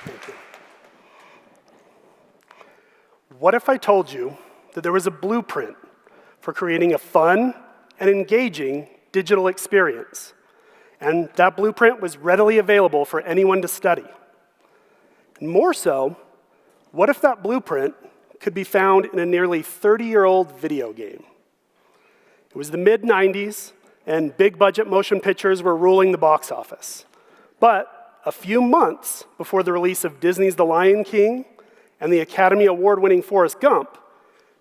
Thank you. What if I told you that there was a blueprint for creating a fun and engaging digital experience, and that blueprint was readily available for anyone to study? And more so, what if that blueprint could be found in a nearly 30-year-old video game? It was the mid-90s, and big-budget motion pictures were ruling the box office. But a few months before the release of Disney's The Lion King and the Academy Award-winning Forrest Gump,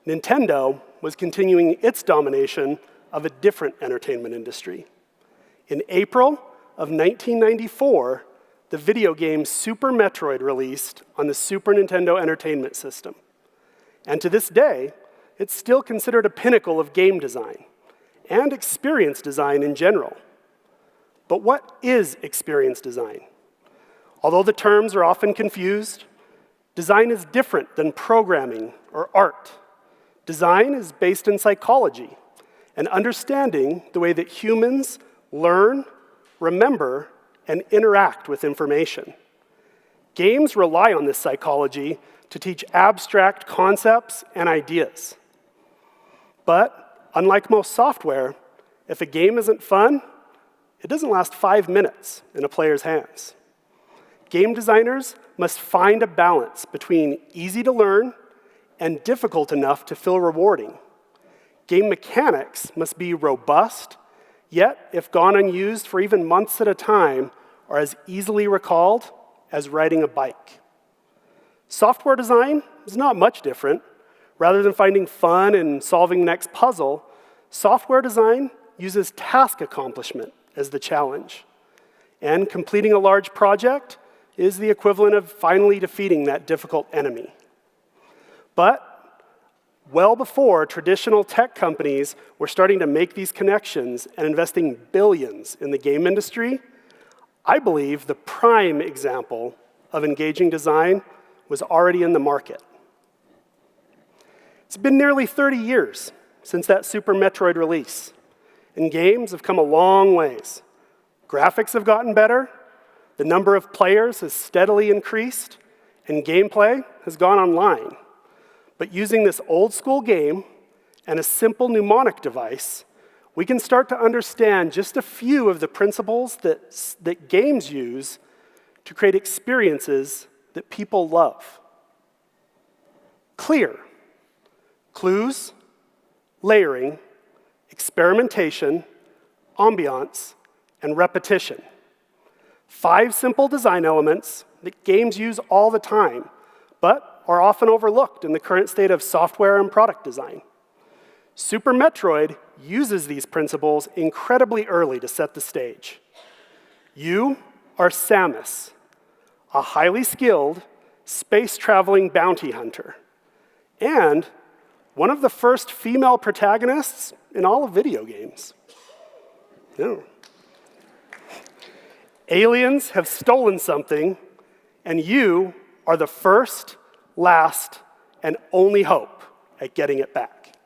Nintendo was continuing its domination of a different entertainment industry. In April of 1994, the video game Super Metroid released on the Super Nintendo Entertainment System. And to this day, it's still considered a pinnacle of game design and experience design in general. But what is experience design? Although the terms are often confused, design is different than programming or art. Design is based in psychology and understanding the way that humans learn, remember, and interact with information. Games rely on this psychology to teach abstract concepts and ideas. But unlike most software, if a game isn't fun, it doesn't last 5 minutes in a player's hands. Game designers must find a balance between easy to learn and difficult enough to feel rewarding. Game mechanics must be robust, yet, if gone unused for even months at a time, are as easily recalled as riding a bike. Software design is not much different. Rather than finding fun and solving the next puzzle, software design uses task accomplishment as the challenge. And completing a large project is the equivalent of finally defeating that difficult enemy. But well before traditional tech companies were starting to make these connections and investing billions in the game industry, I believe the prime example of engaging design was already in the market. It's been nearly 30 years since that Super Metroid release, and games have come a long ways. Graphics have gotten better, the number of players has steadily increased, and gameplay has gone online. But using this old school game and a simple mnemonic device, we can start to understand just a few of the principles that games use to create experiences that people love. Clear, clues, layering, experimentation, ambiance, and repetition. 5 simple design elements that games use all the time, but are often overlooked in the current state of software and product design. Super Metroid uses these principles incredibly early to set the stage. You are Samus, a highly skilled, space-traveling bounty hunter, and one of the first female protagonists in all of video games. No. Aliens have stolen something, and you are the first, last, and only hope at getting it back.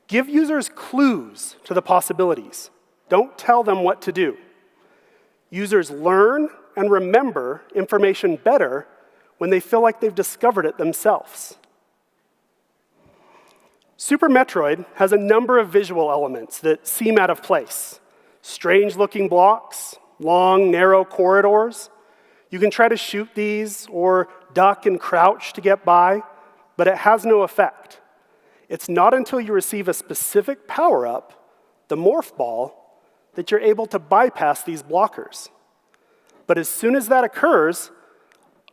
Give users clues to the possibilities. Don't tell them what to do. Users learn and remember information better when they feel like they've discovered it themselves. Super Metroid has a number of visual elements that seem out of place. Strange-looking blocks, long, narrow corridors. You can try to shoot these or duck and crouch to get by, but it has no effect. It's not until you receive a specific power-up, the morph ball, that you're able to bypass these blockers. But as soon as that occurs,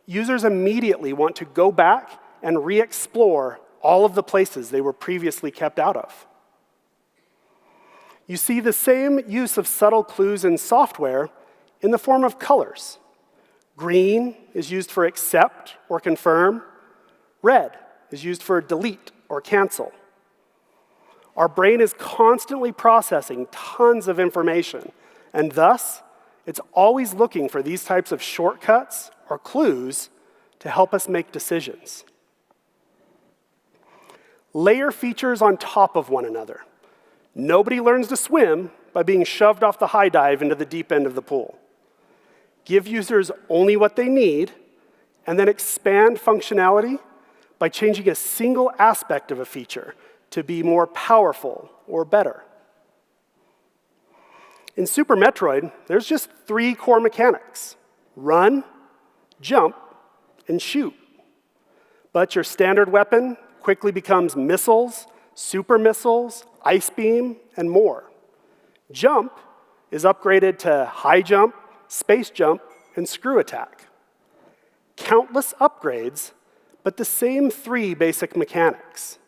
users immediately want to go back and re-explore all of the places they were previously kept out of. You see the same use of subtle clues in software in the form of colors. Green is used for accept or confirm. Red is used for delete or cancel. Our brain is constantly processing tons of information, and thus, it's always looking for these types of shortcuts or clues to help us make decisions. Layer features on top of one another. Nobody learns to swim by being shoved off the high dive into the deep end of the pool. give users only what they need, and then expand functionality by changing a single aspect of a feature to be more powerful or better. In Super Metroid, there's just 3 core mechanics: run, jump, and shoot. But your standard weapon quickly becomes missiles, super missiles, ice beam, and more. Jump is upgraded to high jump, space jump, and screw attack. Countless upgrades, but the same 3 basic mechanics.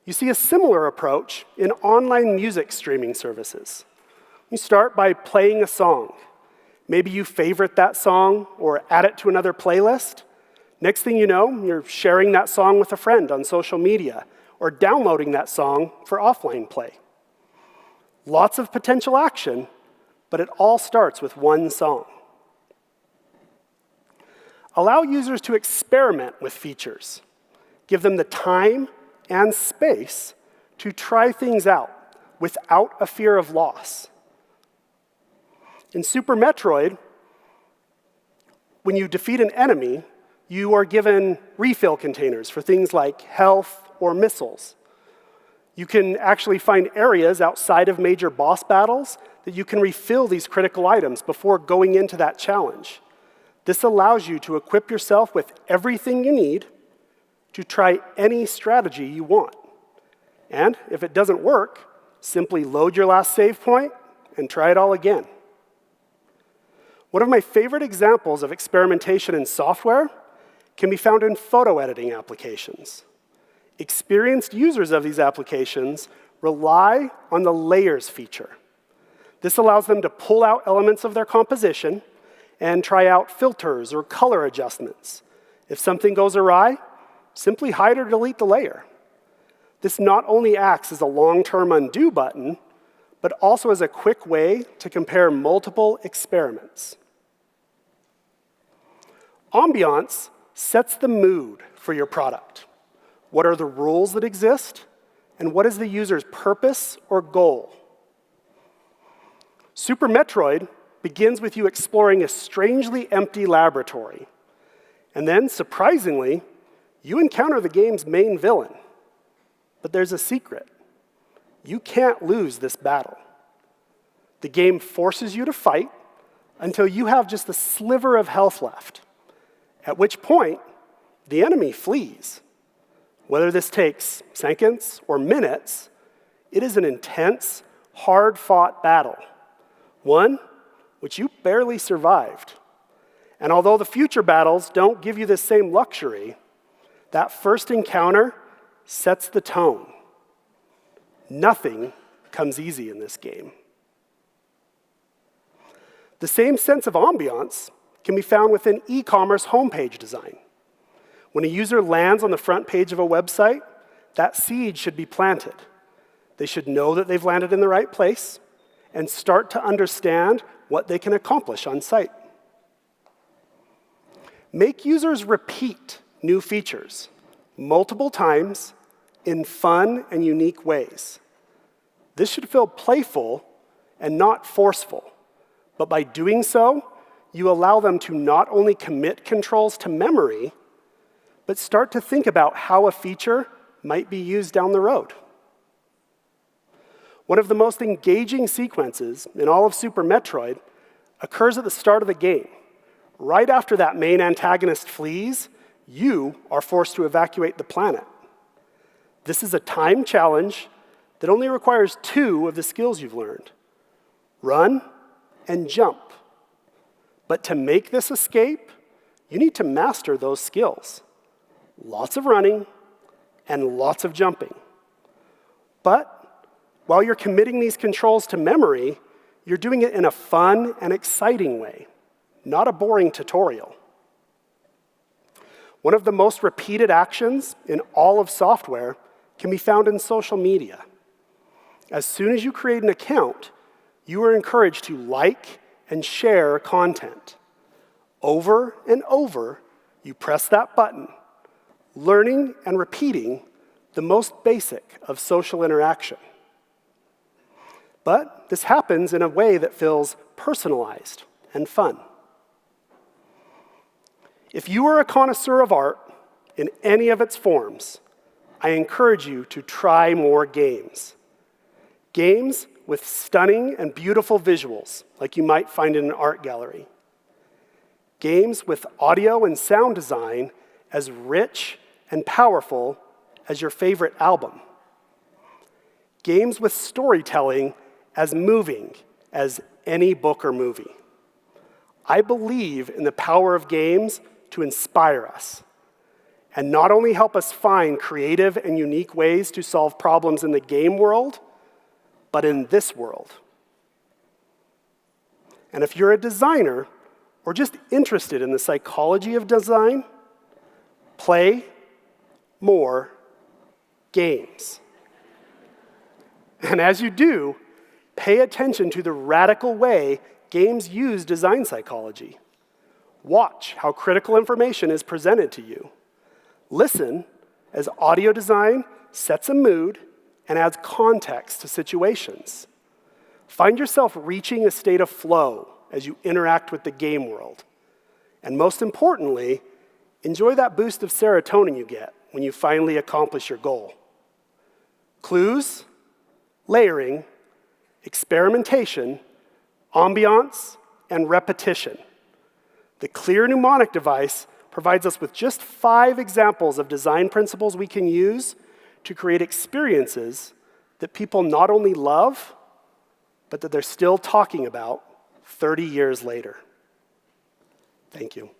You see a similar approach in online music streaming services. You start by playing a song. Maybe you favorite that song or add it to another playlist. Next thing you know, you're sharing that song with a friend on social media or downloading that song for offline play. Lots of potential action, but it all starts with one song. Allow users to experiment with features. Give them the time and space to try things out without a fear of loss. In Super Metroid, when you defeat an enemy, you are given refill containers for things like health or missiles. You can actually find areas outside of major boss battles that you can refill these critical items before going into that challenge. This allows you to equip yourself with everything you need to try any strategy you want. And if it doesn't work, simply load your last save point and try it all again. One of my favorite examples of experimentation in software can be found in photo editing applications. Experienced users of these applications rely on the layers feature. This allows them to pull out elements of their composition and try out filters or color adjustments. If something goes awry, simply hide or delete the layer. This not only acts as a long-term undo button, but also as a quick way to compare multiple experiments. Ambiance sets the mood for your product. What are the rules that exist? And what is the user's purpose or goal? Super Metroid begins with you exploring a strangely empty laboratory. And then, surprisingly, you encounter the game's main villain. But there's a secret. You can't lose this battle. The game forces you to fight until you have just a sliver of health left, at which point the enemy flees. Whether this takes seconds or minutes, it is an intense, hard-fought battle, one which you barely survived. And although the future battles don't give you the same luxury, that first encounter sets the tone. Nothing comes easy in this game. The same sense of ambiance can be found within e-commerce homepage design. When a user lands on the front page of a website, that seed should be planted. They should know that they've landed in the right place and start to understand what they can accomplish on site. Make users repeat new features multiple times in fun and unique ways. This should feel playful and not forceful, but by doing so, you allow them to not only commit controls to memory, but start to think about how a feature might be used down the road. One of the most engaging sequences in all of Super Metroid occurs at the start of the game. Right after that main antagonist flees, you are forced to evacuate the planet. This is a time challenge that only requires 2 of the skills you've learned: run and jump. But to make this escape, you need to master those skills. Lots of running and lots of jumping. But while you're committing these controls to memory, you're doing it in a fun and exciting way, not a boring tutorial. One of the most repeated actions in all of software can be found in social media. As soon as you create an account, you are encouraged to like and share content. Over and over, you press that button, learning and repeating the most basic of social interaction. But this happens in a way that feels personalized and fun. If you are a connoisseur of art in any of its forms, I encourage you to try more games. Games with stunning and beautiful visuals, like you might find in an art gallery. Games with audio and sound design as rich and powerful as your favorite album. Games with storytelling as moving as any book or movie. I believe in the power of games to inspire us, and not only help us find creative and unique ways to solve problems in the game world, but in this world. And if you're a designer or just interested in the psychology of design, play more games. And as you do, pay attention to the radical way games use design psychology. Watch how critical information is presented to you. Listen as audio design sets a mood and adds context to situations. Find yourself reaching a state of flow as you interact with the game world. And most importantly, enjoy that boost of serotonin you get when you finally accomplish your goal. Clues, layering, experimentation, ambiance, and repetition. The Clear Mnemonic device provides us with just 5 examples of design principles we can use to create experiences that people not only love, but that they're still talking about 30 years later. Thank you.